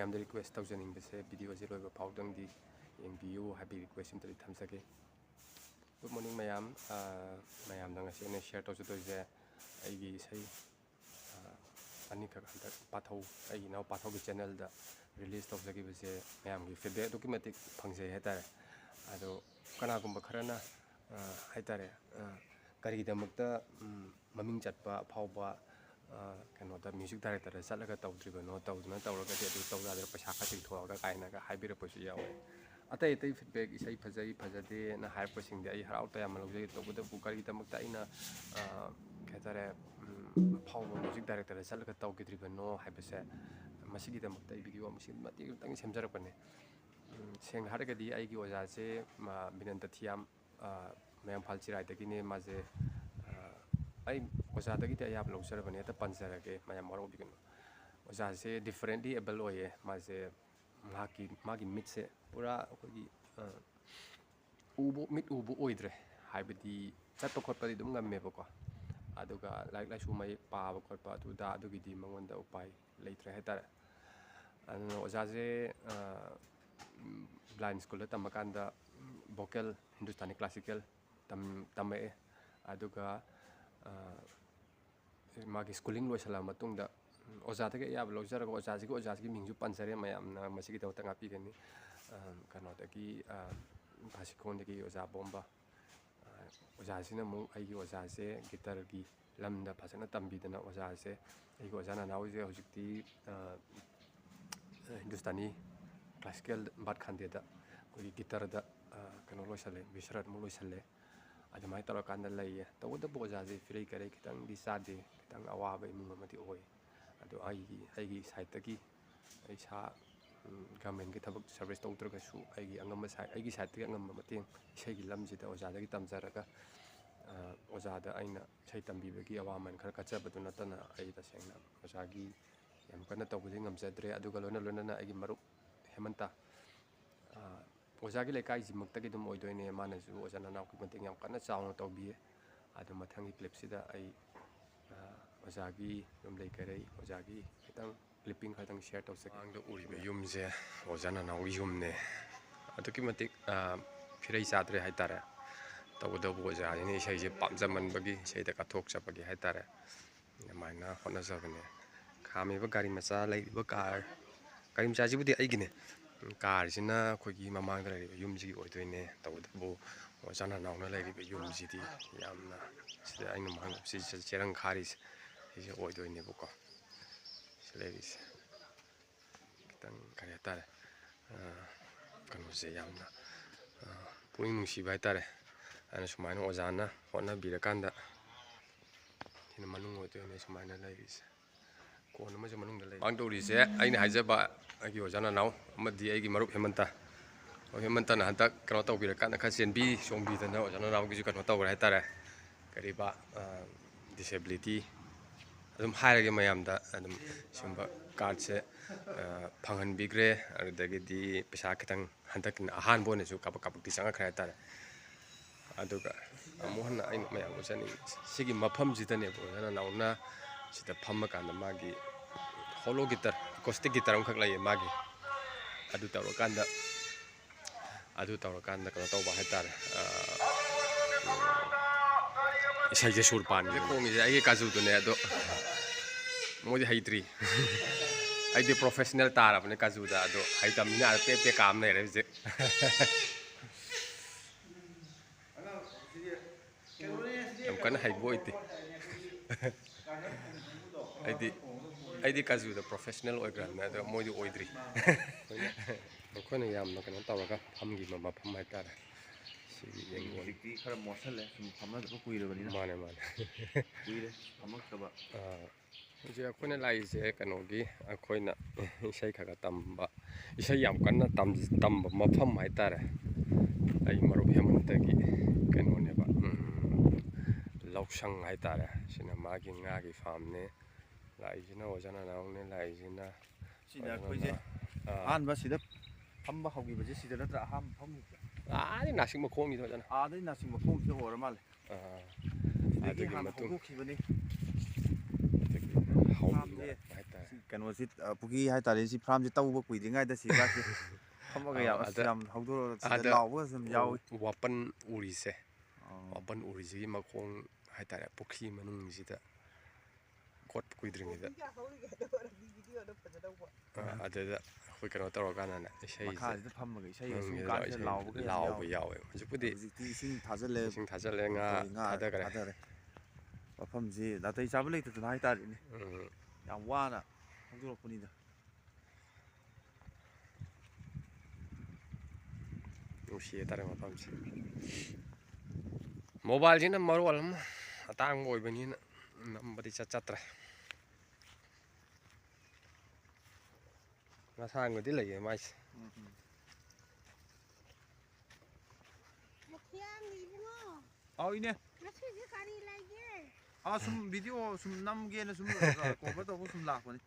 ꯃꯌꯥꯝꯗ ꯔꯤꯀ꯭ꯋꯦꯁ ꯇꯧꯖꯅꯤꯡꯕꯁꯦ ꯚꯤꯗꯤꯑꯣꯁꯦ ꯂꯣꯏꯕ ꯐꯥꯎꯗꯪꯗꯤ ꯌꯦꯡꯕꯤꯌꯨ ꯍꯥꯏꯕꯒꯤ ꯔꯤꯀ꯭ꯋꯦꯁ ꯑꯃꯇꯗꯤ ꯊꯝꯖꯒꯦ꯫ ꯒꯨꯗ ꯃꯣꯔꯅꯤꯡ ꯃꯌꯥꯝꯗ ꯉꯁꯤ ꯑꯩꯅ ꯁꯤꯌꯔ ꯇꯧꯖꯗꯣꯏꯁꯦ ꯑꯩꯒꯤ ꯏꯁꯩ ꯑꯅꯤꯈꯛ ꯍꯟꯗꯛ ꯄꯥꯊꯧ ꯑꯩꯒꯤ ꯏꯅꯥꯎ ꯄꯥꯊꯧꯒꯤ ꯆꯦꯅꯦꯜꯗ ꯔꯤꯂꯤꯁ ꯇꯧꯖꯈꯤꯕꯁꯦ ꯃꯌꯥꯝꯒꯤ ꯐꯤꯗꯕꯦꯛ ꯑꯗꯨꯛꯀꯤ ꯃꯇꯤꯛ ꯐꯪꯖꯩ ꯍꯥꯏꯇꯥꯔꯦ꯫ ꯑꯗꯣ ꯀꯅꯥꯒꯨꯝꯕ ꯈꯔꯅ ꯍꯥꯏꯇꯥꯔꯦ ꯀꯔꯤꯒꯤꯗꯃꯛꯇ ꯃꯃꯤꯡ ꯆꯠꯄ ꯑꯐꯥꯎꯕ ꯀꯩꯅꯣꯗ ꯃ꯭ꯌꯨꯖꯤꯛ ꯗꯥꯏꯔꯦꯛꯇꯔꯗ ꯆꯠꯂꯒ ꯇꯧꯗ꯭ꯔꯤꯕꯅꯣ, ꯇꯧꯗꯨꯅ ꯇꯧꯔꯒꯗꯤ ꯑꯗꯨ ꯇꯧꯖꯥꯗꯅ ꯄꯩꯁꯥ ꯈꯔ ꯇꯤꯡꯊꯣꯛꯑꯒ ꯀꯥꯏꯅꯒ ꯍꯥꯏꯕꯤꯔꯛꯄꯁꯨ ꯌꯥꯎꯋꯦ꯫ ꯑꯇꯩ ꯐꯤꯗꯕꯦꯛ ꯏꯁꯩ ꯐꯖꯩ ꯐꯖꯗꯦꯅ ꯍꯥꯏꯔꯛꯄꯁꯤꯡꯗꯤ ꯑꯩ ꯍꯔꯥꯎ ꯇꯌꯥꯝꯅ ꯂꯧꯖꯩ꯫ ꯇꯧꯕꯇꯕꯨ ꯀꯔꯤꯒꯤꯗꯃꯛꯇ ꯑꯩꯅ ꯀꯩ ꯍꯥꯏꯇꯥꯔꯦ ꯑꯐꯥꯎꯕ ꯃ꯭ꯌꯨꯖꯤꯛ ꯗꯥꯏꯔꯦꯛꯇꯔꯗ ꯆꯠꯂꯒ ꯇꯧꯈꯤꯗ꯭ꯔꯤꯕꯅꯣ ꯍꯥꯏꯕꯁꯦ ꯃꯁꯤꯒꯤꯗꯃꯛꯇ ꯑꯩ ꯚꯤꯗꯤꯑꯣ ꯃꯇꯦꯛ ꯑꯃꯇꯪ ꯁꯦꯝꯖꯔꯛꯄꯅꯦ꯫ ꯁꯦꯡꯅ ꯍꯥꯏꯔꯒꯗꯤ ꯑꯩꯒꯤ ꯑꯣꯖꯥꯁꯦ ꯕꯤꯅꯟꯇ ꯊꯤꯌꯥꯝ ꯃꯌꯥꯡꯐꯥꯜ ꯆꯤꯔꯥꯏꯗꯒꯤꯅꯦ꯫ ꯃꯥꯁꯦ ꯑꯩ ꯑꯣꯖꯥꯗꯒꯤꯗꯤ ꯑꯌꯥꯕ ꯂꯧꯖꯔꯕꯅꯦ, ꯍꯦꯛꯇ ꯄꯟꯖꯔꯒꯦ, ꯃꯌꯥꯝ ꯋꯥꯔꯧꯕꯤꯒꯅꯨ꯫ ꯑꯣꯖꯥꯁꯦ ꯗꯤꯐꯔꯦꯟꯠꯂꯤ ꯑꯦꯕꯜ ꯑꯣꯏꯌꯦ꯫ ꯃꯥꯁꯦ ꯃꯥꯒꯤ ꯃꯤꯠꯁꯦ ꯄꯨꯔꯥ ꯑꯩꯈꯣꯏꯒꯤ ꯃꯤꯠ ꯎꯕ ꯑꯣꯏꯗ꯭ꯔꯦ, ꯍꯥꯏꯕꯗꯤ ꯆꯠꯄ ꯈꯣꯠꯄꯗꯤ ꯑꯗꯨꯝ ꯉꯝꯃꯦꯕꯀꯣ, ꯑꯗꯨꯒ ꯂꯥꯏꯔꯤꯛ ꯂꯥꯏꯁꯨ ꯃꯌꯦꯛ ꯄꯥꯕ ꯈꯣꯠꯄ ꯑꯗꯨꯒꯤꯗꯤ ꯃꯉꯣꯟꯗ ꯎꯄꯥꯏ ꯂꯩꯇ꯭ꯔꯦ ꯍꯥꯏꯇꯥꯔꯦ꯫ ꯑꯗꯨꯅ ꯑꯣꯖꯥꯁꯦ ꯕ꯭ꯂꯥꯏꯟ ꯁ꯭ꯀꯨꯜꯗ ꯇꯝꯃꯀꯥꯟꯗ ꯚꯣꯀꯦꯜ ꯍꯤꯟꯗꯨꯁꯇꯥꯅꯤ ꯀ꯭ꯂꯥꯁꯤꯀꯦꯜ ꯇꯝꯃꯛꯑꯦ꯫ ꯑꯗꯨꯒ ꯃꯥꯒꯤ ꯁ꯭ꯀꯨꯂꯤꯡ ꯂꯣꯏꯁꯤꯜꯂꯕ ꯃꯇꯨꯡꯗ ꯑꯣꯖꯥꯗꯒꯤ ꯑꯌꯥꯕ ꯂꯧꯖꯔꯒ ꯑꯣꯖꯥꯁꯤꯒꯤ ꯃꯤꯡꯁꯨ ꯄꯟꯖꯔꯦ, ꯃꯌꯥꯝꯅ ꯃꯁꯤꯒꯤꯗꯃꯛꯇ ꯉꯥꯛꯄꯤꯒꯅꯤ꯫ ꯀꯩꯅꯣꯗꯒꯤ ꯐꯥꯁꯤꯈꯣꯡꯗꯒꯤ ꯑꯣꯖꯥ ꯕꯣꯝꯕ ꯑꯣꯖꯥꯁꯤꯅ ꯑꯃꯨꯛ ꯑꯩꯒꯤ ꯑꯣꯖꯥꯁꯦ ꯒꯤꯇꯔꯒꯤ ꯂꯝꯗ ꯐꯖꯅ ꯇꯝꯕꯤꯗꯅ ꯑꯣꯖꯥꯁꯦ ꯑꯩꯒꯤ ꯑꯣꯖꯥ ꯅꯅꯥꯎꯁꯦ ꯍꯧꯖꯤꯛꯇꯤ ꯍꯤꯟꯗꯨꯁꯇꯥꯅꯤ ꯀ꯭ꯂꯥꯁꯤꯀꯦꯜ ꯕꯥꯠ ꯈꯥꯟꯗꯦꯗ ꯑꯩꯈꯣꯏꯒꯤ ꯒꯤꯇꯔꯗ ꯀꯩꯅꯣ ꯂꯣꯏꯁꯜꯂꯦ, ꯕꯤꯁꯔꯠ ꯑꯃꯨꯛ ꯂꯣꯏꯁꯜꯂꯦ꯫ ꯑꯗꯨꯃꯥꯏꯅ ꯇꯧꯔꯀꯥꯟꯗ ꯂꯩꯌꯦ꯫ ꯇꯧꯕꯇꯕꯨ ꯑꯣꯖꯥꯁꯦ ꯐꯤꯔꯩ ꯀꯩꯔꯩ ꯈꯤꯇꯪꯗꯤ ꯆꯥꯗꯦ, ꯈꯤꯇꯪ ꯑꯋꯥꯕ ꯏꯃꯨꯡ ꯑꯃꯗꯤ ꯑꯣꯏ꯫ ꯑꯗꯣ ꯑꯩꯒꯤ ꯁꯥꯏꯠꯇꯒꯤ ꯑꯩ ꯒꯚꯔꯟꯃꯦꯟꯠꯀꯤ ꯊꯕꯛ ꯁꯥꯔꯚꯤꯁ ꯇꯧꯗ꯭ꯔꯒꯁꯨ ꯑꯩꯒꯤ ꯁꯥꯏꯠꯇꯒꯤ ꯑꯉꯝꯕ ꯃꯇꯦꯡ ꯏꯁꯩꯒꯤ ꯂꯝꯁꯤꯗ ꯑꯣꯖꯥꯗꯒꯤ ꯇꯝꯖꯔꯒ ꯑꯣꯖꯥꯗ ꯑꯩꯅ ꯏꯁꯩ ꯇꯝꯕꯤꯕꯒꯤ ꯑꯋꯥꯃꯟ ꯈꯔ ꯀꯠꯆꯕꯗꯨ ꯅꯠꯇꯅ ꯑꯩ ꯇꯁꯦꯡꯅ ꯑꯣꯖꯥꯒꯤ ꯌꯥꯝ ꯀꯟꯅ ꯇꯧꯕꯗꯤ ꯉꯝꯖꯗ꯭ꯔꯦ꯫ ꯑꯗꯨꯒ ꯂꯣꯏꯅꯅ ꯑꯩꯒꯤ ꯃꯔꯨꯞ ꯍꯦꯃꯟꯇ ꯑꯣꯖꯥꯒꯤ ꯂꯩꯀꯥꯏꯁꯤꯃꯛꯇꯒꯤ ꯑꯗꯨꯝ ꯑꯣꯏꯗꯣꯏꯅꯦ꯫ ꯃꯥꯅꯁꯨ ꯑꯣꯖꯥ ꯅꯅꯥꯎꯒꯤ ꯃꯇꯦꯡ ꯌꯥꯝ ꯀꯟꯅ ꯆꯥꯎꯅ ꯇꯧꯕꯤꯌꯦ꯫ ꯑꯗꯨ ꯃꯊꯪꯒꯤ ꯀ꯭ꯂꯤꯞꯁꯤꯗ ꯑꯩ ꯑꯣꯖꯥꯒꯤ ꯌꯨꯝꯂꯩ ꯀꯩꯔꯩ, ꯑꯣꯖꯥꯒꯤ ꯈꯤꯇꯪ ꯀ꯭ꯂꯤꯞꯄꯤꯡ ꯈꯛꯇꯪ ꯁꯤꯌꯔ ꯇꯧꯖꯒꯦ꯫ ꯃꯃꯥꯡꯗ ꯎꯔꯤꯕ ꯌꯨꯝꯁꯦ ꯑꯣꯖꯥ ꯅꯅꯥꯎꯒꯤ ꯌꯨꯝꯅꯦ꯫ ꯑꯗꯨꯛꯀꯤ ꯃꯇꯤꯛ ꯐꯤꯔꯩ ꯆꯥꯗ꯭ꯔꯦ ꯍꯥꯏꯇꯥꯔꯦ꯫ ꯇꯧꯕꯇꯕꯨ ꯑꯣꯖꯥꯁꯤꯅ ꯏꯁꯩꯁꯦ ꯄꯥꯝꯖꯃꯟꯕꯒꯤ ꯏꯁꯩꯗ ꯀꯠꯊꯣꯛꯆꯕꯒꯤ ꯍꯥꯏꯇꯥꯔꯦ ꯑꯗꯨꯃꯥꯏꯅ ꯍꯣꯠꯅꯖꯕꯅꯦ꯫ ꯈꯥꯝꯃꯤꯕ ꯒꯥꯔꯤ ꯃꯆꯥ, ꯂꯩꯔꯤꯕ ꯒꯥꯔꯤ ꯃꯆꯥꯁꯤꯕꯨꯗꯤ ꯑꯩꯒꯤꯅꯦ, ꯀꯥꯔꯁꯤꯅ ꯑꯩꯈꯣꯏꯒꯤ ꯃꯃꯥꯡꯗ ꯂꯩꯔꯤꯕ ꯌꯨꯝꯁꯤꯒꯤ ꯑꯣꯏꯗꯣꯏꯅꯦ꯫ ꯇꯧꯕꯇꯕꯨ ꯑꯣꯖꯥ ꯅꯅꯥꯎꯅ ꯂꯩꯔꯤꯕ ꯌꯨꯝꯁꯤꯗꯤ ꯌꯥꯝꯅ ꯁꯤꯗ ꯑꯩꯅ ꯆꯦꯔꯪ ꯈꯥꯔꯤꯁꯦ ꯁꯤꯁꯦ ꯑꯣꯏꯗꯣꯏꯅꯦꯕꯀꯣ꯫ ꯁꯤ ꯂꯩꯔꯤꯁꯦ ꯈꯤꯇꯪ ꯀꯔꯤ ꯍꯥꯏꯇꯥꯔꯦ ꯀꯩꯅꯣꯁꯦ ꯌꯥꯝꯅ ꯄꯨꯛꯅꯤꯡ ꯅꯨꯡꯁꯤꯕ ꯍꯥꯏꯇꯥꯔꯦ꯫ ꯑꯩꯅ ꯁꯨꯃꯥꯏꯅ ꯑꯣꯖꯥꯅ ꯍꯣꯠꯅꯕꯤꯔꯀꯥꯟꯗ ꯁꯤꯅ ꯃꯅꯨꯡ ꯑꯣꯏꯗꯣꯏꯅꯦ ꯁꯨꯃꯥꯏꯅ ꯂꯩꯔꯤꯁꯦ꯫ ꯀꯣꯟ ꯑꯃꯁꯨ ꯃꯅꯨꯡꯗ ꯂꯩ꯫ ꯃꯃꯥꯡ ꯇꯧꯔꯤꯁꯦ ꯑꯩꯅ ꯍꯥꯏꯖꯕ ꯑꯩꯒꯤ ꯑꯣꯖꯥ ꯅꯅꯥꯎ ꯑꯃꯗꯤ ꯑꯩꯒꯤ ꯃꯔꯨꯞ ꯍꯦꯃꯟꯇꯅ ꯍꯟꯗꯛ ꯀꯩꯅꯣ ꯇꯧꯕꯤꯔꯀꯥꯟꯗ ꯈꯔ ꯆꯦꯟꯕꯤ ꯆꯣꯡꯕꯤꯗꯅ ꯑꯣꯖꯥ ꯅꯅꯥꯎꯒꯤꯁꯨ ꯀꯩꯅꯣ ꯇꯧꯈ꯭ꯔꯦ ꯍꯥꯏꯇꯥꯔꯦ꯫ ꯀꯔꯤꯕ ꯗꯤꯁꯦꯕꯤꯂꯤꯇꯤ ꯑꯗꯨꯝ ꯍꯥꯏꯔꯒꯦ ꯃꯌꯥꯝꯗ ꯑꯗꯨꯝ ꯁꯤꯒꯨꯝꯕ ꯀꯥꯔꯠꯁꯦ ꯐꯪꯍꯟꯕꯤꯈ꯭ꯔꯦ꯫ ꯑꯗꯨꯗꯒꯤꯗꯤ ꯄꯩꯁꯥ ꯈꯤꯇꯪ ꯍꯟꯗꯛꯀꯤꯅ ꯑꯍꯥꯟꯕ ꯑꯣꯏꯅꯁꯨ ꯀꯥꯄꯛꯇꯤ ꯆꯪꯉꯛꯈ꯭ꯔꯦ ꯍꯥꯏꯇꯥꯔꯦ꯫ ꯑꯗꯨꯒ ꯑꯃꯨꯛ ꯍꯟꯅ ꯑꯩꯅ ꯃꯌꯥꯝ ꯎꯠꯆꯅꯤꯡꯉꯤ ꯁꯤꯒꯤ ꯃꯐꯝꯁꯤꯗꯅꯦꯕ ꯑꯣꯖꯥ ꯅꯅꯥꯎꯅ ꯁꯤꯗ ꯐꯝꯃꯀꯥꯟꯗ ꯃꯥꯒꯤ ꯍꯣꯂꯣ ꯒꯤꯇꯔ, ꯑꯦꯀꯣꯁꯇꯤꯛ ꯒꯤꯇꯔ ꯑꯃꯈꯛ ꯂꯩꯌꯦ ꯃꯥꯒꯤ꯫ ꯑꯗꯨ ꯇꯧꯔꯀꯥꯟꯗ ꯀꯩꯅꯣ ꯇꯧꯕ ꯍꯥꯏꯇꯥꯔꯦ ꯏꯁꯩꯁꯦ ꯁꯨꯔ ꯄꯥꯟꯕ ꯈꯣꯡꯉꯤꯁꯦ ꯑꯩꯒꯤ ꯀꯥꯖꯨꯗꯨꯅꯦ꯫ ꯑꯗꯣ ꯃꯣꯏꯗꯤ ꯍꯩꯇ꯭ꯔꯤ ꯑꯩꯗꯤ ꯄ꯭ꯔꯣꯐꯦꯁꯅꯦꯜ ꯇꯥꯔꯕꯅꯦ ꯀꯥꯖꯨꯗ꯫ ꯑꯗꯣ ꯍꯩꯇꯕꯅꯤꯅ ꯄꯦꯛ ꯀꯥꯝ ꯂꯩꯔꯦ ꯍꯧꯖꯤꯛ꯫ ꯌꯥꯝ ꯀꯟꯅ ꯍꯩꯕ ꯑꯣꯏꯗꯦ ꯑꯩꯗꯤ ꯀꯥꯖꯨꯗ ꯄ꯭ꯔꯣꯐꯦꯁꯅꯦꯜ ꯑꯣꯏꯈ꯭ꯔꯕꯅꯦ, ꯑꯗꯣ ꯃꯣꯏꯗꯤ ꯑꯣꯏꯗ꯭ꯔꯤ꯫ ꯑꯩꯈꯣꯏꯅ ꯌꯥꯝꯅ ꯀꯩꯅꯣ ꯇꯧꯔꯒ ꯐꯝꯈꯤꯕ ꯃꯐꯝ ꯍꯥꯏꯇꯥꯔꯦ ꯁꯤꯒꯤ ꯌꯦꯡꯉꯣ꯫ ꯍꯧꯖꯤꯛꯇꯤ ꯈꯔ ꯃꯣꯠꯁꯜꯂꯦ, ꯁꯨꯝ ꯐꯝꯅꯗꯕ ꯀꯨꯏꯔꯕꯅꯤꯅ꯫ ꯃꯥꯅꯦ ꯀꯨꯏꯔꯦ ꯐꯝꯃꯛꯇꯕ꯫ ꯍꯧꯖꯤꯛ ꯑꯩꯈꯣꯏꯅ ꯂꯥꯛꯏꯁꯦ ꯀꯩꯅꯣꯒꯤ ꯑꯩꯈꯣꯏꯅ ꯏꯁꯩ ꯈꯔ ꯇꯝꯕ, ꯏꯁꯩ ꯌꯥꯝ ꯀꯟꯅ ꯇꯝꯕ ꯃꯐꯝ ꯍꯥꯏꯇꯥꯔꯦ꯫ ꯑꯩ ꯃꯔꯨꯞ ꯍꯦꯃꯟꯇꯒꯤ ꯀꯩꯅꯣꯅꯦꯕ ꯂꯧꯁꯪ ꯍꯥꯏꯇꯥꯔꯦ꯫ ꯁꯤꯅ ꯃꯥꯒꯤ ꯉꯥꯒꯤ ꯐꯥꯝꯅꯦ꯫ ꯂꯥꯛꯏꯁꯤꯅ ꯑꯣꯖꯥ ꯅꯅꯥꯎꯅꯦ, ꯂꯥꯛꯏꯁꯤꯅ ꯁꯤꯗ ꯑꯩꯈꯣꯏꯁꯦ ꯑꯍꯥꯟꯕ ꯁꯤꯗ ꯐꯝꯕ ꯍꯧꯈꯤꯕꯁꯦ ꯁꯤꯗ ꯅꯠꯇ꯭ꯔꯥ ꯑꯍꯥꯟꯕ ꯐꯝꯈꯤꯕꯁꯦ? ꯑꯥꯗꯩ ꯅꯥꯁꯤꯛ ꯃꯈꯣꯡꯅꯤꯗ ꯐꯖꯅ꯫ ꯑꯥꯗꯩ ꯅꯥꯁꯤꯛ ꯃꯈꯣꯡꯁꯤꯗ ꯑꯣꯏꯔ ꯃꯥꯜꯂꯦ꯫ ꯁꯤꯗꯒꯤ ꯑꯗꯨꯒꯤ ꯍꯥꯟꯅ ꯃꯇꯨꯡ ꯍꯧꯗꯣꯛꯈꯤꯕꯅꯤ꯫ ꯍꯧꯃꯤꯟꯅꯔꯛꯄ ꯍꯥꯏꯇꯥꯔꯦ꯫ ꯁꯤ ꯀꯩꯅꯣꯁꯤ ꯄꯨꯈ꯭ꯔꯤ ꯍꯥꯏꯇꯥꯔꯦ ꯁꯤ ꯐꯥꯔꯝꯁꯤ ꯇꯧꯕ ꯀꯨꯏꯗ꯭ꯔꯤꯉꯩꯗ ꯁꯤꯒꯥꯁꯤ ꯐꯝꯃꯒ ꯌꯥꯝ ꯍꯧꯗꯣꯔꯛꯑꯒ ꯁꯤꯗ ꯂꯥꯎꯕꯒ ꯁꯨꯝ ꯌꯥꯎꯏ ꯋꯥꯄꯟ ꯎꯔꯤꯁꯦ ꯋꯥꯄꯟ ꯎꯔꯤꯁꯤꯒꯤ ꯃꯈꯣꯡ ꯍꯥꯏꯇꯥꯔꯦ ꯄꯨꯈ꯭ꯔꯤ ꯃꯅꯨꯡꯁꯤꯗ ꯀꯣꯠꯄ ꯀꯨꯏꯗ꯭ꯔꯤꯉꯩꯗ ꯑꯗꯨꯗ ꯑꯩꯈꯣꯏ ꯀꯩꯅꯣ ꯇꯧꯔꯀꯥꯟꯗꯅꯦ ꯏꯁꯩꯁꯦ ꯃꯈꯥꯁꯤꯗ ꯐꯝꯃꯒ ꯏꯁꯩꯒ ꯁꯨꯝ ꯃꯅꯨꯡꯁꯤꯗ ꯀꯥꯟꯁꯤꯗ ꯏꯁꯩ ꯂꯥꯎꯕꯒ ꯌꯥꯝ ꯂꯥꯎꯕ ꯌꯥꯎꯏ ꯌꯥꯎꯋꯦ ꯍꯧꯖꯤꯛꯄꯨꯗꯤ ꯍꯧꯖꯤꯛꯇꯤ ꯏꯁꯤꯡ ꯊꯥꯖꯤꯜꯂꯦ ꯏꯁꯤꯡ ꯊꯥꯖꯤꯜꯂꯦ ꯉꯥ ꯊꯥꯗꯈ꯭ꯔꯦ ꯃꯐꯝꯁꯤ ꯅꯥꯇꯩ ꯆꯥꯕ ꯂꯩꯇꯗꯅ ꯍꯥꯏꯇꯥꯔꯦꯅꯦ ꯎꯝ ꯌꯥꯝ ꯋꯥꯅ ꯍꯧꯗꯣꯔꯛꯄꯅꯤꯗ ꯅꯨꯡꯁꯤ ꯍꯥꯏꯇꯥꯔꯦ ꯃꯐꯝꯁꯦ ꯃꯣꯕꯥꯏꯜꯁꯤꯅ ꯃꯔꯣꯜ ꯑꯃ ꯑꯇꯥꯡꯕ ꯑꯣꯏꯕꯅꯤꯅ ꯅꯝꯕꯗꯤ ꯆꯠꯇ꯭ꯔꯦ ꯃꯁꯥꯡꯕꯗꯤ ꯂꯩꯌꯦ ꯃꯥꯏꯁꯦ ꯑꯥꯎ ꯏꯅꯦ ꯉꯁꯤꯗꯤ ꯀꯔꯤ ꯂꯩꯒꯦ ꯁꯨꯝ ꯚꯤꯗꯤꯑꯣ ꯁꯨꯝ ꯅꯝꯒꯦꯅ ꯁꯨꯝ ꯀꯣꯚꯔ ꯇꯧꯕ ꯁꯨꯝ ꯂꯥꯛꯄꯅꯤ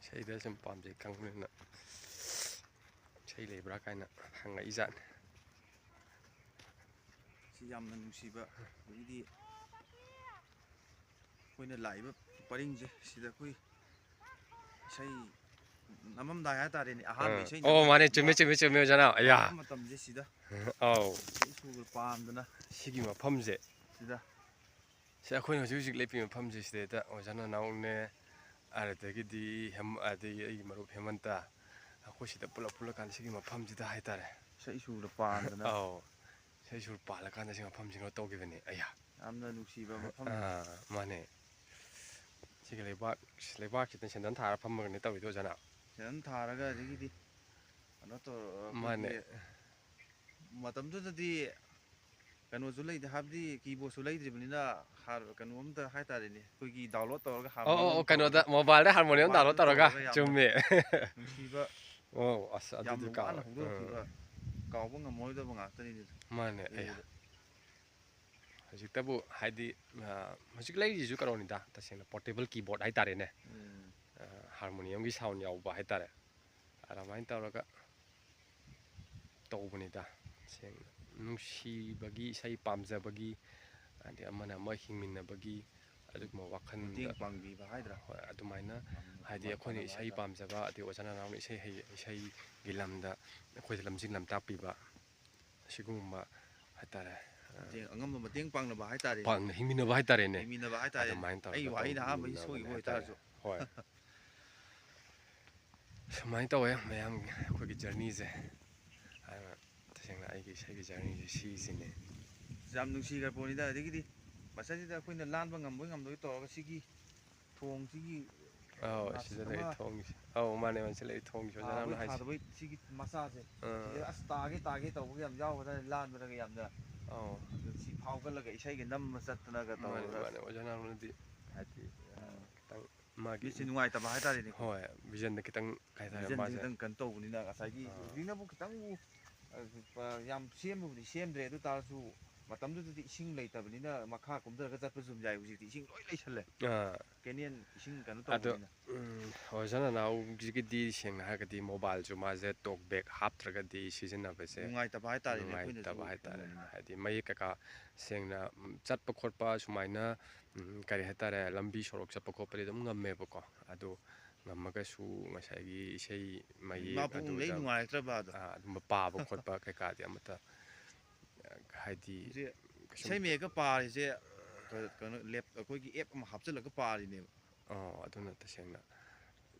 ꯏꯁꯩꯗ ꯁꯨꯝ ꯄꯥꯝꯖꯩ ꯈꯪꯕꯅꯤꯅ ꯏꯁꯩ ꯂꯩꯕ꯭ꯔꯥ ꯀꯥꯏꯅ ꯍꯪꯉꯛꯏꯖꯥꯠꯅꯤ ꯁꯤ ꯌꯥꯝꯅ ꯅꯨꯡꯁꯤꯕ ꯑꯗꯒꯤꯗꯤ ꯑꯩꯈꯣꯏꯅ ꯂꯥꯛꯏꯕ ꯄꯔꯤꯡꯁꯦ ꯁꯤꯗ ꯑꯩꯈꯣꯏ ꯏꯁꯩ ꯅꯝꯃꯝꯗꯥꯏ ꯍꯥꯏꯇꯥꯔꯦꯅꯦ ꯑꯍꯥꯟꯕ ꯏꯁꯩ ꯑꯣ ꯃꯥꯅꯦ ꯆꯨꯝꯃꯦ ꯑꯣꯖꯥꯅ ꯑꯌꯥ ꯃꯇꯝꯁꯦ ꯁꯤꯗ ꯑꯧ ꯏꯁꯩ ꯄꯥꯝꯗꯅ ꯁꯤꯒꯤ ꯃꯐꯝꯁꯦ ꯁꯤꯗ ꯁꯤ ꯑꯩꯈꯣꯏꯅ ꯍꯧꯖꯤꯛ ꯍꯧꯖꯤꯛ ꯂꯦꯞꯄꯤꯕ ꯃꯐꯝꯁꯦ ꯁꯤꯗꯩꯗ ꯑꯣꯖꯥ ꯅꯅꯥꯎꯅꯦ ꯑꯗꯨꯗꯒꯤꯗꯤ ꯑꯗꯒꯤ ꯑꯩꯒꯤ ꯃꯔꯨꯞ ꯍꯦꯃꯟꯇ ꯑꯩꯈꯣꯏ ꯁꯤꯗ ꯄꯨꯂꯞ ꯄꯨꯜꯂꯀꯥꯟꯗ ꯁꯤꯒꯤ ꯃꯐꯝꯁꯤꯗ ꯍꯥꯏꯇꯥꯔꯦ ꯏꯁꯩ ꯁꯨꯔ ꯄꯥꯝꯗꯅ ꯑꯧ ꯏꯁꯩ ꯁꯨꯔ ꯄꯥꯜꯂꯀꯥꯟꯗ ꯁꯤ ꯃꯐꯝꯁꯤꯡꯗꯣ ꯇꯧꯈꯤꯕꯅꯦ ꯑꯩꯌꯥ ꯌꯥꯝꯅ ꯅꯨꯡꯁꯤꯕ ꯃꯐꯝꯅꯤ ꯃꯥꯅꯦ ꯁꯤꯒꯤ ꯂꯩꯕꯥꯛꯁꯤꯗ ꯁꯦꯟꯗꯟ ꯊꯥꯔ ꯐꯝꯃꯒꯅꯦ ꯇꯧꯔꯤꯗꯣ ꯑꯣꯖꯥꯅ ꯁꯦꯟꯗꯟ ꯊꯥꯔꯒ ꯑꯗꯒꯤꯗꯤ ꯀꯩꯅꯣ ꯇꯧꯔ ꯃꯥꯅꯦ ꯑꯩꯈꯣꯏꯒꯤ ꯃꯇꯝꯗꯨꯗꯗꯤ ꯀꯩꯅꯣꯁꯨ ꯂꯩꯇꯦ ꯍꯥꯏꯕꯗꯤ ꯀꯤꯕꯣꯔꯗꯁꯨ ꯂꯩꯇ꯭ꯔꯤꯕꯅꯤꯅ ꯀꯩꯅꯣꯝꯇ ꯍꯥꯏꯇꯥꯔꯦꯅꯦ ꯑꯩꯈꯣꯏꯒꯤ ꯗꯥꯎꯟꯂꯣꯗ ꯇꯧꯔꯒ ꯑꯣ ꯍꯥꯔꯃꯣꯅꯤꯌꯝ ꯀꯩꯅꯣꯗ ꯇꯧꯔꯒ ꯃꯣꯕꯥꯏꯜꯗ ꯍꯥꯔꯃꯣꯅꯤꯌꯝ ꯗꯥꯎꯟꯂꯣꯗ ꯃꯣꯕꯥꯏꯜꯗ ꯇꯧꯔꯒ ꯌꯥꯝꯅ ꯆꯨꯝꯃꯦ ꯅꯨꯡꯁꯤꯕ ꯑꯣ ꯑꯁ ꯑꯗꯨꯗꯤ ꯌꯥꯝꯅ ꯋꯥꯅ ꯀꯥꯎꯋꯦ ꯍꯧꯗꯣꯔꯛꯈꯤꯕ ꯀꯥꯎꯕ ꯉꯝꯃꯔꯣꯏꯗꯕ ꯉꯥꯛꯇꯅꯤꯗ ꯃꯥꯅꯦ ꯑꯩꯌꯥ ꯎꯕꯗ ꯍꯧꯖꯤꯛꯇꯕꯨ ꯍꯥꯏꯗꯤ ꯍꯧꯖꯤꯛ ꯂꯩꯔꯤꯁꯤꯁꯨ ꯀꯩꯅꯣꯅꯤꯗ ꯇꯁꯦꯡꯅ ꯄꯣꯔꯇꯦꯕꯜ ꯀꯤꯕꯣꯔꯗ ꯍꯥꯏꯇꯥꯔꯦꯅꯦ ꯍꯥꯔꯃꯣꯅꯤꯌꯝꯒꯤ ꯁꯥꯎꯟ ꯌꯥꯎꯕ ꯍꯥꯏꯇꯥꯔꯦ ꯑꯗꯨꯃꯥꯏꯅ ꯇꯧꯔꯒ ꯇꯧꯕꯅꯤꯗ ꯁꯦꯡꯅ ꯅꯨꯡꯁꯤꯕꯒꯤ ꯏꯁꯩ ꯄꯥꯝꯖꯕꯒꯤ ꯍꯥꯏꯗꯤ ꯑꯃꯅ ꯑꯃ ꯍꯤꯡꯃꯤꯟꯅꯕꯒꯤ ꯑꯗꯨꯒꯨꯝꯕ ꯋꯥꯈꯜꯗ ꯃꯇꯦꯡ ꯄꯥꯡꯕꯤꯕ ꯍꯥꯏꯗ꯭ꯔꯥ ꯍꯣꯏ ꯑꯗꯨꯃꯥꯏꯅ ꯍꯥꯏꯗꯤ ꯈꯨꯠ ꯑꯩꯈꯣꯏꯅ ꯊꯥꯅꯕ ꯏꯁꯩ ꯍꯥꯏꯇꯥꯔꯦ ꯄꯥꯝꯖꯕ ꯑꯗꯩ ꯑꯣꯖꯥ ꯅꯅꯥꯎꯅ ꯏꯁꯩꯒꯤ ꯂꯝꯗ ꯑꯩꯈꯣꯏꯗ ꯂꯝꯖꯤꯡ ꯂꯝꯇꯥꯛꯄꯤꯕ ꯑꯁꯤꯒꯨꯝꯕ ꯍꯥꯏꯇꯥꯔꯦ ꯑꯉꯝꯕ ꯃꯇꯦꯡ ꯄꯥꯡꯅꯕ ꯍꯥꯏꯇꯥꯔꯦ ꯍꯤꯡꯃꯤꯟꯅꯕ ꯍꯥꯏꯇꯥꯔꯦꯅꯦ ꯍꯤꯡꯃꯤꯟꯅꯕ ꯍꯥꯏꯇꯥꯔꯦꯅꯦ ꯑꯗꯨꯃꯥꯏꯅ ꯑꯩꯒꯤ ꯇꯧꯔꯒ ꯋꯥꯍꯩꯅ ꯑꯍꯥꯟꯕꯒꯤ ꯇꯧꯃꯤꯟꯅꯕꯅꯦ ꯁꯣꯏꯈꯤꯕ ꯍꯥꯏꯇꯥꯔꯦ ꯑꯣꯏꯇꯥꯔꯁꯨ ꯍꯣꯏ ꯁꯨꯃꯥꯏꯅ ꯇꯧꯋꯦ ꯃꯌꯥꯝꯒꯤ ꯑꯩꯈꯣꯏꯒꯤ ꯖꯔꯅꯤꯁꯦ ꯇꯁꯦꯡꯅ ꯑꯩꯒꯤ ꯏꯁꯩꯒꯤ ꯖꯔꯅꯤꯁꯦ ꯁꯤꯁꯤꯅꯦ ꯌꯥꯝ ꯅꯨꯡꯁꯤꯈ꯭ꯔ ꯄꯣꯠꯅꯤꯗ ꯑꯗꯒꯤꯗꯤ ꯃꯁꯤꯁꯤꯗ ꯑꯩꯈꯣꯏꯅ ꯂꯥꯟꯕ ꯉꯝꯕꯣꯏ ꯉꯝꯗꯣꯏ ꯇꯧꯔꯒ ꯁꯤꯒꯤ ꯊꯣꯡꯁꯤꯒꯤ ꯑꯧ ꯁꯤꯗ ꯂꯩ ꯊꯣꯡꯁꯦ ꯑꯧ ꯃꯥꯅꯦ ꯃꯥꯅꯦ ꯁꯤ ꯂꯩ ꯊꯣꯡꯁꯦ ꯑꯣꯖꯥ ꯊꯥꯕꯣꯏ ꯅꯥꯎꯅ ꯍꯥꯏꯁꯦ ꯊꯥꯗꯕꯣꯏ ꯁꯤꯒꯤ ꯃꯆꯥꯁꯦ ꯁꯤꯗ ꯑꯁ ꯇꯥꯒꯦ ꯇꯧꯕꯒ ꯌꯥꯝ ꯌꯥꯎꯒꯗ꯭ꯔꯅꯤ ꯂꯥꯟꯕꯗꯒ ꯌꯥꯝꯅ ꯑꯧ ꯁꯤ ꯐꯥꯎꯒꯠꯂꯒ ꯏꯁꯩꯒ ꯅꯝꯃ ꯆꯠꯇꯅꯒ ꯃꯥꯅꯦ ꯇꯧꯔꯒ ꯃꯥꯅꯦ ꯑꯣꯖꯥ ꯅꯥꯎꯅꯗꯤ ꯍꯥꯏꯗꯤ ꯈꯤꯇꯪ ꯃꯥꯒꯤ ꯃꯤꯠꯁꯦ ꯅꯨꯡꯉꯥꯏꯇꯕ ꯍꯥꯏꯇꯥꯔꯦꯅꯦꯀꯣ ꯍꯣꯏ ꯚꯤꯖꯟꯗ ꯈꯤꯇꯪ ꯍꯥꯏꯇꯥꯔꯦ ꯚꯤꯖꯟꯁꯦ ꯃꯥꯁꯦ ꯈꯤꯇꯪ ꯀꯩꯅꯣ ꯇꯧꯕꯅꯤꯅ ꯉꯁꯥꯏꯒꯤ ꯍꯧꯖꯤꯛꯅꯕꯨ ꯈꯤꯇꯪꯕꯨ ꯌꯥꯝ ꯁꯦꯝꯕꯕꯨꯗꯤ ꯁꯦꯝꯗ꯭ꯔꯦ ꯑꯗꯨ ꯇꯥꯔꯁꯨ ꯃꯇꯝꯗꯨꯗꯗꯤ ꯏꯁꯤꯡ ꯂꯩꯇꯕꯅꯤꯅ ꯃꯈꯥ ꯀꯨꯝꯊꯔꯒ ꯆꯠꯄꯁꯨ ꯑꯗꯨꯝ ꯌꯥꯏ ꯍꯧꯖꯤꯛꯇꯤ ꯏꯁꯤꯡ ꯂꯣꯏ ꯂꯩꯁꯜꯂꯦ ꯀꯦꯅꯦꯜ ꯏꯁꯤꯡ ꯀꯩꯅꯣ ꯑꯗꯣ ꯇꯧꯕꯅꯤꯅ ꯑꯣꯖꯥ ꯅꯅꯥꯎꯒꯤꯗꯤ ꯁꯦꯡꯅ ꯍꯥꯏꯔꯒꯗꯤ ꯃꯣꯕꯥꯏꯜꯁꯨ ꯃꯥꯁꯦ ꯇꯣꯛ ꯕꯦꯛ ꯍꯥꯞꯇ꯭ꯔꯒꯗꯤ ꯁꯤꯖꯤꯟꯅꯕꯁꯦ ꯅꯨꯡꯉꯥꯏꯇꯕ ꯍꯥꯏꯇꯥꯔꯦꯅꯦ ꯑꯩꯈꯣꯏꯅꯁꯨ ꯅꯨꯡꯉꯥꯏꯇꯕ ꯍꯥꯏꯇꯥꯔꯦ ꯀꯩꯅꯣꯅꯤꯅ ꯍꯥꯏꯗꯤ ꯃꯌꯦꯛ ꯀꯩꯀꯥ ꯁꯦꯡꯅ ꯆꯠꯄ ꯈꯣꯠꯄ ꯁꯨꯃꯥꯏꯅ ꯀꯔꯤ ꯍꯥꯏꯇꯥꯔꯦ ꯂꯝꯕꯤ ꯁꯣꯔꯣꯛ ꯆꯠꯄ ꯈꯣꯠꯄꯗꯤ ꯑꯗꯨꯝ ꯉꯝꯃꯦꯕꯀꯣ ꯑꯗꯨ ꯉꯝꯃꯒꯁꯨ ꯉꯁꯥꯏꯒꯤ ꯏꯁꯩ ꯏꯃꯥ ꯃꯌꯦꯛ ꯄꯨꯛꯅꯨꯡ ꯂꯩ ꯑꯗꯨꯗ ꯅꯨꯡꯉꯥꯏꯔꯛꯇ꯭ꯔꯕ ꯑꯗꯣ ꯑꯗꯨꯝꯕ ꯄꯥꯕ ꯈꯣꯠꯄ ꯀꯩꯀꯥꯗꯤ ꯑꯃꯠꯇ ꯍꯥꯏꯗꯤ ꯍꯧꯖꯤꯛ ꯀꯩꯁꯨꯝ ꯏꯁꯩ ꯃꯌꯦꯛꯀ ꯄꯥꯔꯤꯁꯦ ꯀꯩꯅꯣ ꯑꯩꯈꯣꯏꯒꯤ ꯑꯦꯞ ꯑꯃ ꯍꯥꯞꯆꯤꯜꯂꯒ ꯄꯥꯔꯤꯅꯦꯕ ꯑꯗꯨꯅ ꯇꯁꯦꯡꯅ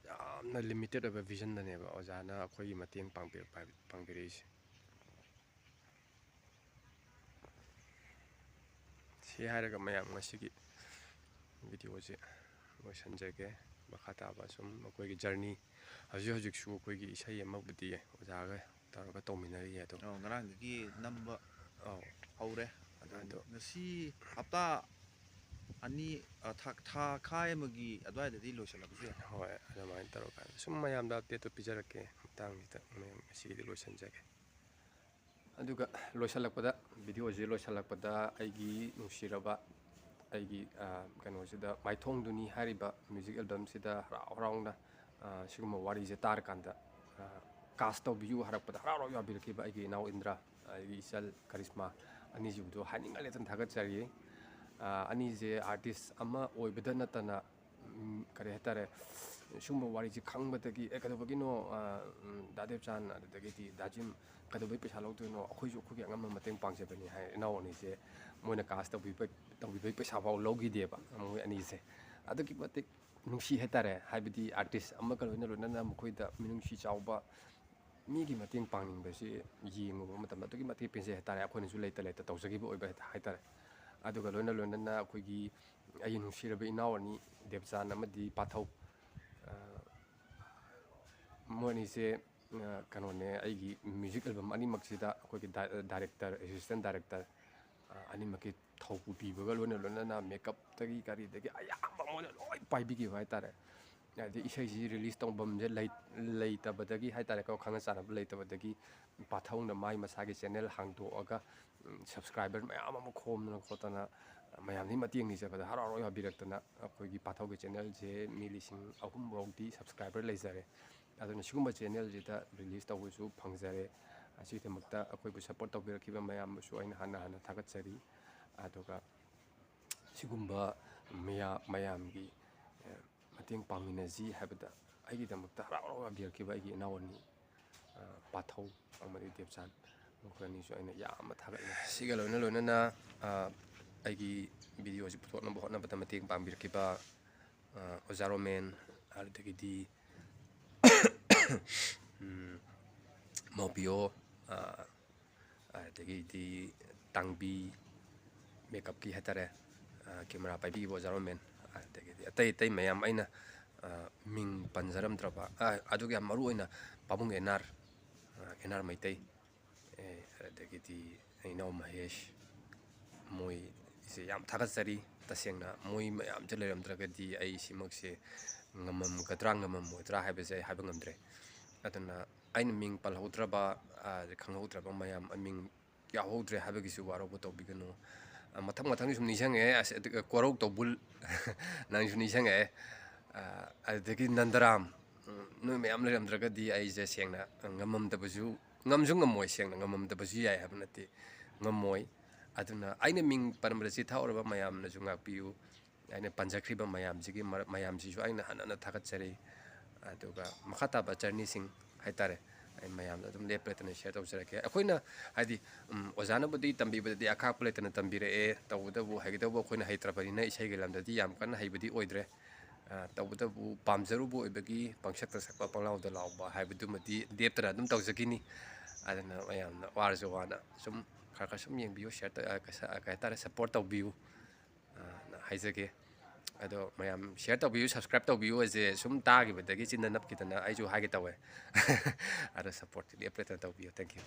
ꯌꯥꯝꯅ ꯂꯤꯃꯤꯇꯦꯠ ꯑꯣꯏꯕ ꯚꯤꯖꯟꯗꯅꯦꯕ ꯑꯣꯖꯥꯅ ꯑꯩꯈꯣꯏꯒꯤ ꯃꯇꯦꯡ ꯄꯥꯡꯕꯤꯔꯛꯏꯁꯦ ꯁꯤ ꯍꯥꯏꯔꯒ ꯃꯌꯥꯝ ꯉꯁꯤꯒꯤ ꯚꯤꯗꯤꯑꯣꯁꯦ ꯂꯣꯏꯁꯤꯟꯖꯒꯦ ꯃꯈꯥ ꯇꯥꯕ ꯁꯨꯝ ꯑꯩꯈꯣꯏꯒꯤ ꯖꯔꯅꯤ ꯍꯧꯖꯤꯛ ꯍꯧꯖꯤꯛꯁꯨ ꯑꯩꯈꯣꯏꯒꯤ ꯏꯁꯩ ꯑꯃꯕꯨꯗꯤ ꯑꯣꯖꯥꯒ ꯇꯧꯔꯒ ꯇꯧꯃꯤꯟꯅꯔꯤꯌꯦ ꯑꯗꯣ ꯉꯔꯥꯡꯗꯒꯤ ꯅꯝꯕ ꯑꯧ ꯍꯧꯔꯦ ꯑꯗꯨ ꯉꯁꯤ ꯍꯞꯇꯥ ꯑꯅꯤ ꯊꯥꯈꯥꯏ ꯑꯃꯒꯤ ꯑꯗꯨꯋꯥꯏꯗꯗꯤ ꯂꯣꯏꯁꯤꯜꯂꯛꯄꯁꯨ ꯌꯥꯏ ꯍꯣꯏ ꯑꯗꯨꯃꯥꯏꯅ ꯇꯧꯔꯀꯥꯟꯗ ꯁꯨꯝ ꯃꯌꯥꯝꯗ ꯑꯞꯗꯦꯠꯇꯣ ꯄꯤꯖꯔꯛꯀꯦ ꯃꯇꯥꯡꯁꯤꯗ ꯃꯌꯥꯝ ꯉꯁꯤꯒꯤꯗꯤ ꯂꯣꯏꯁꯤꯟꯖꯒꯦ ꯑꯗꯨꯒ ꯂꯣꯏꯁꯤꯜꯂꯛꯄꯗ ꯚꯤꯗꯤꯑꯣꯁꯤ ꯂꯣꯏꯁꯤꯜꯂꯛꯄꯗ ꯑꯩꯒꯤ ꯅꯨꯡꯁꯤꯔꯕ ꯑꯩꯒꯤ ꯀꯩꯅꯣꯁꯤꯗ ꯃꯥꯏꯊꯣꯡꯗꯨꯅꯤ ꯍꯥꯏꯔꯤꯕ ꯃ꯭ꯌꯨꯖꯤꯛ ꯑꯦꯜꯕꯝꯁꯤꯗ ꯍꯔꯥꯎ ꯍꯔꯥꯎꯅ ꯁꯤꯒꯨꯝꯕ ꯋꯥꯔꯤꯁꯦ ꯇꯥꯔꯀꯥꯟꯗ ꯀꯥꯁ ꯇꯧꯕꯤꯌꯨ ꯍꯥꯏꯔꯛꯄꯗ ꯍꯔꯥꯎ ꯍꯔꯥꯎ ꯌꯥꯕꯤꯔꯛꯈꯤꯕ ꯑꯩꯒꯤ ꯏꯅꯥꯎ ꯏꯟꯗ꯭ꯔꯥ ꯑꯩꯒꯤ ꯏꯆꯜ ꯀꯔꯤꯁꯃꯥ ꯑꯅꯤꯁꯤꯕꯨꯗꯣ ꯍꯥꯏꯅꯤꯡꯉꯥꯏ ꯂꯩꯇꯅ ꯊꯥꯒꯠꯆꯔꯤ ꯑꯅꯤꯁꯦ ꯑꯥꯔꯇꯤꯁ ꯑꯃ ꯑꯣꯏꯕꯗ ꯅꯠꯇꯅ ꯀꯔꯤ ꯍꯥꯏꯇꯥꯔꯦ ꯁꯨꯝꯕ ꯋꯥꯔꯤꯁꯤ ꯈꯪꯕꯗꯒꯤ ꯀꯩꯗꯧꯕꯒꯤꯅꯣ ꯗꯥ ꯗꯦꯕꯆꯥꯟ ꯑꯗꯨꯗꯒꯤꯗꯤ ꯗꯥꯖꯤꯝ ꯀꯩꯗꯧꯕꯩ ꯄꯩꯁꯥ ꯂꯧꯗꯣꯏꯅꯣ ꯑꯩꯈꯣꯏꯁꯨ ꯑꯩꯈꯣꯏꯒꯤ ꯑꯉꯝꯕ ꯃꯇꯦꯡ ꯄꯥꯡꯖꯕꯅꯤ ꯍꯥꯏ ꯏꯅꯥꯎ ꯑꯅꯤꯁꯦ ꯃꯣꯏꯅ ꯀꯥꯁ ꯇꯧꯕꯤꯕꯩ ꯄꯩꯁꯥ ꯐꯥꯎ ꯂꯧꯈꯤꯗꯦꯕ ꯃꯣꯏ ꯑꯅꯤꯁꯦ ꯑꯗꯨꯛꯀꯤ ꯃꯇꯤꯛ ꯅꯨꯡꯁꯤ ꯍꯥꯏꯇꯥꯔꯦ ꯍꯥꯏꯕꯗꯤ ꯑꯥꯔꯇꯤꯁ ꯑꯃꯒ ꯂꯣꯏꯅꯅ ꯃꯈꯣꯏꯗ ꯃꯤꯅꯨꯡꯁꯤ ꯆꯥꯎꯕ ꯃꯤꯒꯤ ꯃꯇꯦꯡ ꯄꯥꯡꯅꯤꯡꯕꯁꯤ ꯌꯦꯡꯉꯨꯕ ꯃꯇꯝꯗ ꯑꯗꯨꯛꯀꯤ ꯃꯇꯤꯛ ꯄꯦꯟꯖꯩ ꯍꯥꯏꯇꯥꯔꯦ ꯑꯩꯈꯣꯏꯅꯁꯨ ꯂꯩꯇ ꯇꯧꯖꯈꯤꯕ ꯑꯣꯏꯕ ꯍꯥꯏꯇꯥꯔꯦ ꯑꯗꯨꯒ ꯂꯣꯏꯅꯅ ꯑꯩꯈꯣꯏꯒꯤ ꯑꯩꯒꯤ ꯅꯨꯡꯁꯤꯔꯕ ꯏꯅꯥꯎ ꯑꯅꯤ ꯗꯦꯕꯆꯥꯟ ꯑꯃꯗꯤ ꯄꯥꯊꯧ ꯃꯣꯏ ꯑꯅꯤꯁꯦ ꯀꯩꯅꯣꯅꯦ ꯑꯩꯒꯤ ꯃ꯭ꯌꯨꯖꯤꯛ ꯑꯦꯜꯕꯝ ꯑꯅꯤꯃꯛꯁꯤꯗ ꯑꯩꯈꯣꯏꯒꯤ ꯗꯥꯏꯔꯦꯛꯇꯔ ꯑꯦꯁꯤꯁꯇꯦꯟ ꯗꯥꯏꯔꯦꯛꯇꯔ ꯑꯅꯤꯃꯛꯀꯤ ꯊꯧꯄꯨꯕꯤꯕꯒ ꯂꯣꯏꯅꯅ ꯃꯦꯀꯞꯇꯒꯤ ꯀꯔꯤꯗꯒꯤ ꯑꯌꯥꯝꯕ ꯃꯣꯏꯅ ꯂꯣꯏ ꯄꯥꯏꯕꯤꯈꯤꯕ ꯍꯥꯏꯇꯥꯔꯦ ꯍꯥꯏꯗꯤ ꯏꯁꯩꯁꯤ ꯔꯤꯂꯤꯁ ꯇꯧꯐꯝꯁꯦ ꯂꯩꯇꯕꯗꯒꯤ ꯍꯥꯏꯇꯥꯔꯦꯀꯣ ꯈꯪꯅ ꯆꯥꯟꯅꯕ ꯂꯩꯇꯕꯗꯒꯤ ꯄꯥꯊꯧꯅ ꯃꯥꯒꯤ ꯃꯁꯥꯒꯤ ꯆꯦꯅꯦꯜ ꯍꯥꯡꯗꯣꯛꯑꯒ ꯁꯕꯁꯀ꯭ꯔꯥꯏꯕꯔ ꯃꯌꯥꯝ ꯑꯃ ꯈꯣꯝꯗꯅ ꯈꯣꯠꯇꯅ ꯃꯌꯥꯝꯒꯤ ꯃꯇꯦꯡ ꯅꯤꯖꯕꯗ ꯍꯔꯥꯎ ꯌꯥꯕꯤꯔꯛꯇꯅ ꯑꯩꯈꯣꯏꯒꯤ ꯄꯥꯊꯧꯒꯤ ꯆꯦꯅꯦꯜꯁꯦ ꯃꯤ 3,000 ꯐꯥꯎꯗꯤ ꯁꯕꯁꯀ꯭ꯔꯥꯏꯕꯔ ꯂꯩꯖꯔꯦ ꯑꯗꯨꯅ ꯁꯤꯒꯨꯝꯕ ꯆꯦꯅꯦꯜꯁꯤꯗ ꯔꯤꯂꯤꯁ ꯇꯧꯕꯁꯨ ꯐꯪꯖꯔꯦ ꯑꯁꯤꯒꯤꯗꯃꯛꯇ ꯑꯩꯈꯣꯏꯕꯨ ꯁꯞꯄꯣꯔꯠ ꯇꯧꯕꯤꯔꯛꯈꯤꯕ ꯃꯌꯥꯝꯕꯨꯁꯨ ꯑꯩꯅ ꯍꯟꯅ ꯊꯥꯒꯠꯆꯔꯤ ꯑꯗꯨꯒ ꯁꯤꯒꯨꯝꯕ ꯃꯌꯥꯝꯒꯤ ꯃꯇꯦꯡ ꯄꯥꯡꯃꯤꯟꯅꯁꯤ ꯍꯥꯏꯕꯗ ꯑꯩꯒꯤꯗꯃꯛꯇ ꯍꯔꯥꯎ ꯌꯥꯕꯤꯔꯛꯈꯤꯕ ꯑꯩꯒꯤ ꯏꯅꯥꯎ ꯑꯅꯤ ꯄꯥꯊꯧ ꯑꯃꯗꯤ ꯗꯦꯕꯆꯥꯟ ꯃꯈꯣꯏ ꯑꯅꯤꯁꯨ ꯑꯩꯅ ꯌꯥꯝꯅ ꯊꯥꯒꯠꯂꯤ ꯁꯤꯒ ꯂꯣꯏꯅꯅ ꯑꯩꯒꯤ ꯚꯤꯗꯤꯑꯣꯁꯤ ꯄꯨꯊꯣꯛꯅꯕ ꯍꯣꯠꯅꯕꯗ ꯃꯇꯦꯡ ꯄꯥꯡꯕꯤꯔꯛꯈꯤꯕ ꯑꯣꯖꯥ ꯔꯣꯃꯦꯟ ꯑꯗꯨꯗꯒꯤꯗꯤ ꯃꯧꯄꯤꯌꯣ ꯑꯗꯒꯤꯗꯤ ꯇꯥꯡꯕꯤ ꯃꯦꯀꯞꯀꯤ ꯍꯥꯏꯇꯥꯔꯦ ꯀꯦꯃꯦꯔꯥ ꯄꯥꯏꯕꯤꯈꯤꯕ ꯑꯣꯖꯥ ꯔꯣꯃꯦꯟ ꯑꯗꯒꯤꯗꯤ ꯑꯇꯩ ꯃꯌꯥꯝ ꯑꯩꯅ ꯃꯤꯡ ꯄꯟꯖꯔꯝꯗ꯭ꯔꯕ ꯑꯗꯨꯒ ꯌꯥꯝ ꯃꯔꯨ ꯑꯣꯏꯅ ꯄꯥꯕꯨꯡ ꯑꯦꯟ ꯑꯥꯔ ꯃꯩꯇꯩ ꯑꯗꯒꯤꯗꯤ ꯏꯅꯥꯎ ꯃꯍꯦꯁ ꯃꯣꯏꯁꯦ ꯌꯥꯝ ꯊꯥꯒꯠꯆꯔꯤ ꯇꯁꯦꯡꯅ ꯃꯣꯏ ꯃꯌꯥꯝꯁꯦ ꯂꯩꯔꯝꯗ꯭ꯔꯒꯗꯤ ꯑꯩ ꯁꯤꯃꯛꯁꯦ ꯉꯝꯃꯣꯏꯗ꯭ꯔꯥ ꯍꯥꯏꯕꯁꯦ ꯑꯩ ꯍꯥꯏꯕ ꯉꯝꯗ꯭ꯔꯦ ꯑꯗꯨꯅ ꯑꯩꯅ ꯃꯤꯡ ꯄꯜꯍꯧꯗ꯭ꯔꯕ ꯈꯪꯍꯧꯗ꯭ꯔꯕ ꯃꯌꯥꯝ ꯃꯤꯡ ꯌꯥꯎꯍꯧꯗ꯭ꯔꯦ ꯍꯥꯏꯕꯒꯤꯁꯨ ꯋꯥꯔꯧꯕ ꯇꯧꯕꯤꯒꯅꯨ ꯃꯊꯪ ꯁꯨꯝ ꯅꯤꯡꯁꯤꯡꯉꯛꯑꯦ ꯀꯣꯔꯧ ꯇꯧꯕꯨꯜ ꯅꯪꯁꯨ ꯅꯤꯡꯁꯤꯡꯉꯛꯑꯦ ꯑꯗꯨꯗꯒꯤ ꯅꯟꯗꯔꯥꯝ ꯅꯣꯏ ꯃꯌꯥꯝ ꯂꯩꯔꯝꯗ꯭ꯔꯒꯗꯤ ꯑꯩꯁꯦ ꯁꯦꯡꯅ ꯉꯝꯁꯨ ꯉꯝꯃꯣꯏ ꯁꯦꯡꯅ ꯉꯝꯃꯝꯗꯕꯁꯨ ꯌꯥꯏ ꯍꯥꯏꯕ ꯅꯠꯇꯦ ꯉꯝꯃꯣꯏ ꯑꯗꯨꯅ ꯑꯩꯅ ꯃꯤꯡ ꯄꯟꯕꯗ ꯆꯤꯊꯍꯧꯔꯕ ꯃꯌꯥꯝꯅꯁꯨ ꯉꯥꯛꯄꯤꯌꯨ ꯑꯩꯅ ꯄꯟꯖꯈ꯭ꯔꯤꯕ ꯃꯌꯥꯝꯁꯤꯁꯨ ꯑꯩꯅ ꯍꯟꯅ ꯊꯥꯒꯠꯆꯔꯤ ꯑꯗꯨꯒ ꯃꯈꯥ ꯇꯥꯕ ꯖꯔꯅꯤꯁꯤꯡ ꯍꯥꯏꯇꯥꯔꯦ ꯑꯩ ꯃꯌꯥꯝꯗ ꯑꯗꯨꯝ ꯂꯦꯞꯄ ꯁꯤꯌꯔ ꯇꯧꯖꯔꯛꯀꯦ ꯑꯩꯈꯣꯏꯅ ꯍꯥꯏꯗꯤ ꯑꯣꯖꯥꯅꯕꯨꯗꯤ ꯇꯝꯕꯤꯕꯗꯗꯤ ꯑꯈꯥꯛꯄ ꯂꯩꯇꯅ ꯇꯝꯕꯤꯔꯛꯑꯦ ꯇꯧꯕꯇꯕꯨ ꯍꯩꯒꯗꯧꯕ ꯑꯩꯈꯣꯏꯅ ꯍꯩꯇ꯭ꯔꯕꯅꯤꯅ ꯏꯁꯩꯒꯤ ꯂꯝꯗꯗꯤ ꯌꯥꯝ ꯀꯟꯅ ꯍꯩꯕꯗꯤ ꯑꯣꯏꯗ꯭ರೆ ꯇꯧꯕꯇꯕꯨ ꯄꯥꯝꯖꯔꯨꯕ ꯑꯣꯏꯕꯒꯤ ꯄꯪꯁꯛꯇ ꯁꯛꯄ ꯄꯪꯂꯥꯎꯗ ꯂꯥꯎꯕ ꯍꯥꯏꯕꯗꯨꯃꯗꯤ ꯂꯦꯞꯇꯅ ꯑꯗꯨꯝ ꯇꯧꯖꯈꯤꯅꯤ ꯑꯗꯨꯅ ꯃꯌꯥꯝꯅ ꯋꯥꯔꯁꯨ ꯋꯥꯅ ꯁꯨꯝ ꯈꯔ ꯁꯨꯝ ꯌꯦꯡꯕꯤꯌꯨ ꯀꯩ ꯍꯥꯏꯇꯥꯔꯦ ꯁꯞꯄꯣꯔꯠ ꯇꯧꯕꯤꯌꯨ ꯍꯥꯏꯖꯒꯦ ꯑꯗꯣ ꯃꯌꯥꯝ ꯁꯤꯌꯔ ꯇꯧꯕꯤꯌꯨ ꯁꯕꯁꯀ꯭ꯔꯥꯏꯞ ꯇꯧꯕꯤꯌꯨ ꯑꯁꯦ ꯁꯨꯝ ꯇꯥꯈꯤꯕꯗꯒꯤ ꯆꯤꯟꯗ ꯅꯞꯈꯤꯗꯅ ꯑꯩꯁꯨ ꯍꯥꯏꯒꯦ ꯇꯧꯋꯦ ꯑꯗꯣ ꯁꯞꯄꯣꯔꯠꯇꯤ ꯂꯦꯞꯇꯅ ꯇꯧꯕꯤꯌꯨ ꯊꯦꯡꯛ ꯌꯨ